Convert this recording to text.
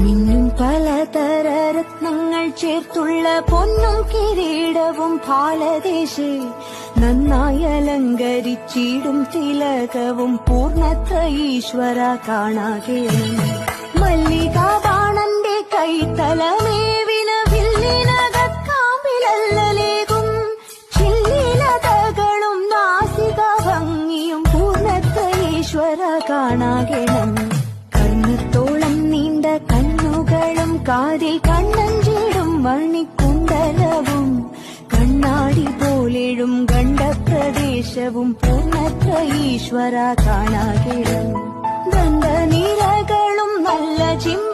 മിന്നും പലതര രത്നങ്ങൾ ചേർത്തുള്ള പൊന്നും കിരീടവും ഭാലദേശേ നന്നായി അലങ്കരിച്ചിടും തിലകവും പൂർണ്ണത്ര ഈശ്വര കാണാകെ മല്ലികാബാണന്റെ കൈത്തലമേവിന വില്ലിനകക്കാമ്പിലല്ലേകും ചില്ലിലതകളും നാസിക ഭംഗിയും പൂർണ്ണത്ര ഈശ്വര കാണാകണം കർണത്തോളം നീണ്ട കണ്ണുകളും കാതിൽ കണ്ണഞ്ചിടും മണിക്കുണ്ടലവും കണ്ണാടി പോലെഴും ഗണ്ഡപ്രദേശവും പൂർണ്ണത്ര ഈശ്വര കാണാകണം ഗന്ധനിരകളും നല്ല ചിമ്പ